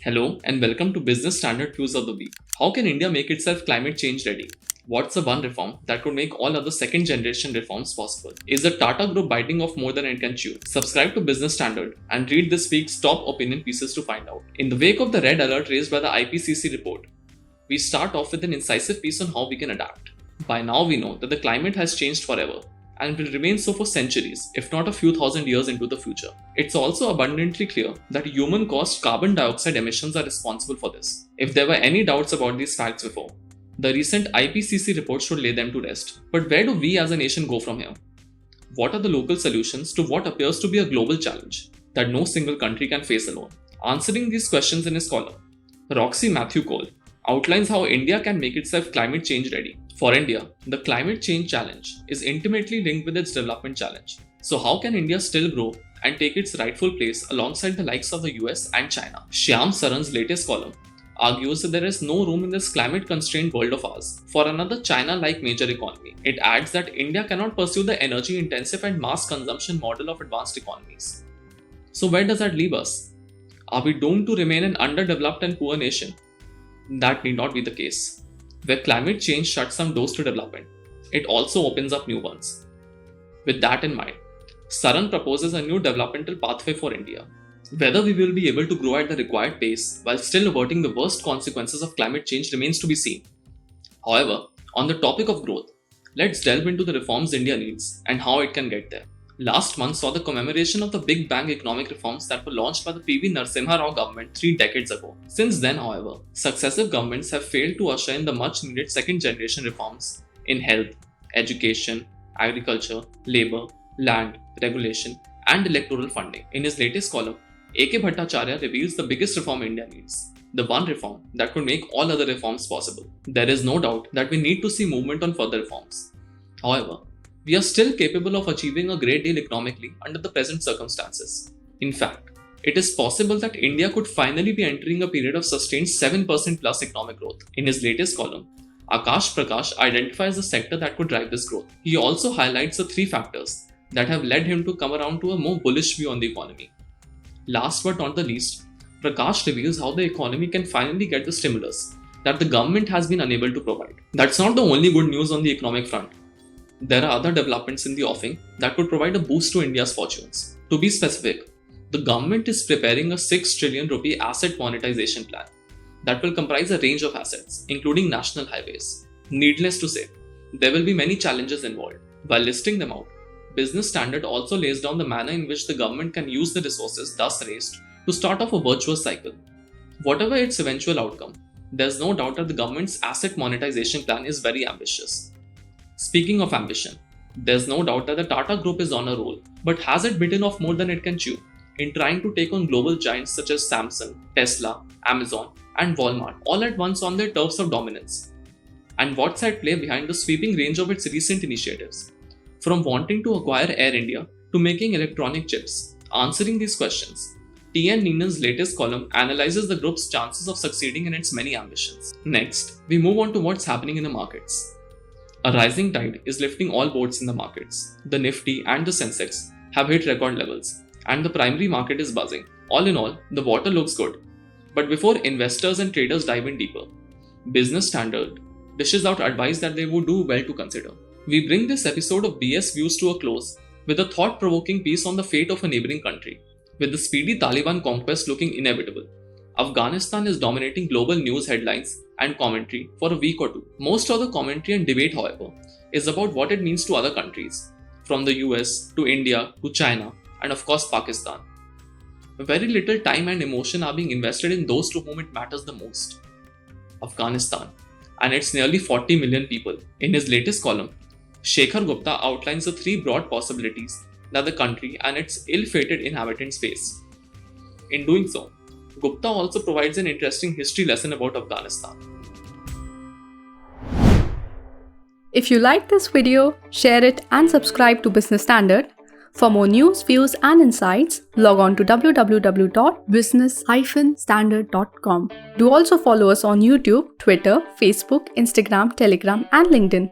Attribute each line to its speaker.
Speaker 1: Hello and welcome to Business Standard Views of the Week. How can India make itself climate change ready? What's the one reform that could make all other second generation reforms possible? Is the Tata Group biting off more than it can chew? Subscribe to Business Standard and read this week's top opinion pieces to find out. In the wake of the red alert raised by the IPCC report, we start off with an incisive piece on how we can adapt. By now we know that the climate has changed forever and will remain so for centuries, if not a few thousand years into the future. It's also abundantly clear that human-caused carbon dioxide emissions are responsible for this. If there were any doubts about these facts before, the recent IPCC report should lay them to rest. But where do we as a nation go from here? What are the local solutions to what appears to be a global challenge that no single country can face alone? Answering these questions in his column, Roxy Matthew Cole outlines how India can make itself climate change ready. For India, the climate change challenge is intimately linked with its development challenge. So how can India still grow and take its rightful place alongside the likes of the US and China? Shyam Saran's latest column argues that there is no room in this climate-constrained world of ours for another China-like major economy. It adds that India cannot pursue the energy-intensive and mass consumption model of advanced economies. So where does that leave us? Are we doomed to remain an underdeveloped and poor nation? That need not be the case. Where climate change shuts some doors to development, it also opens up new ones. With that in mind, Saran proposes a new developmental pathway for India. Whether we will be able to grow at the required pace while still averting the worst consequences of climate change remains to be seen. However, on the topic of growth, let's delve into the reforms India needs and how it can get there. Last month saw the commemoration of the Big Bang economic reforms that were launched by the PV Narasimha Rao government 3 decades ago. Since then, however, successive governments have failed to usher in the much needed second generation reforms in health, education, agriculture, labour, land, regulation, and electoral funding. In his latest column, A.K. Bhattacharya reveals the biggest reform India needs, the one reform that could make all other reforms possible. There is no doubt that we need to see movement on further reforms. However, we are still capable of achieving a great deal economically under the present circumstances. In fact, it is possible that India could finally be entering a period of sustained 7% plus economic growth. In his latest column, Akash Prakash identifies the sector that could drive this growth. He also highlights the 3 factors that have led him to come around to a more bullish view on the economy. Last but not the least, Prakash reveals how the economy can finally get the stimulus that the government has been unable to provide. That's not the only good news on the economic front. There are other developments in the offing that could provide a boost to India's fortunes. To be specific, the government is preparing a 6 trillion rupee asset monetization plan that will comprise a range of assets, including national highways. Needless to say, there will be many challenges involved. While listing them out, Business Standard also lays down the manner in which the government can use the resources thus raised to start off a virtuous cycle. Whatever its eventual outcome, there's no doubt that the government's asset monetization plan is very ambitious. Speaking of ambition, there's no doubt that the Tata Group is on a roll, but has it bitten off more than it can chew in trying to take on global giants such as Samsung, Tesla, Amazon, and Walmart all at once on their turfs of dominance? And what's at play behind the sweeping range of its recent initiatives? From wanting to acquire Air India to making electronic chips. Answering these questions, T.N. Neenan's latest column analyzes the group's chances of succeeding in its many ambitions. Next, we move on to what's happening in the markets. A rising tide is lifting all boats in the markets. The Nifty and the Sensex have hit record levels, and the primary market is buzzing. All in all, the water looks good. But before investors and traders dive in deeper, Business Standard dishes out advice that they would do well to consider. We bring this episode of BS Views to a close with a thought-provoking piece on the fate of a neighboring country. With the speedy Taliban conquest looking inevitable, Afghanistan is dominating global news headlines and commentary for a week or two. Most of the commentary and debate, however, is about what it means to other countries, from the US to India to China and of course Pakistan. Very little time and emotion are being invested in those to whom it matters the most. Afghanistan and its nearly 40 million people. In his latest column, Shekhar Gupta outlines the 3 broad possibilities that the country and its ill-fated inhabitants face. In doing so, Gupta also provides an interesting history lesson about Afghanistan.
Speaker 2: If you like this video, share it and subscribe to Business Standard. For more news, views and insights, log on to www.business-standard.com. Do also follow us on YouTube, Twitter, Facebook, Instagram, Telegram and LinkedIn.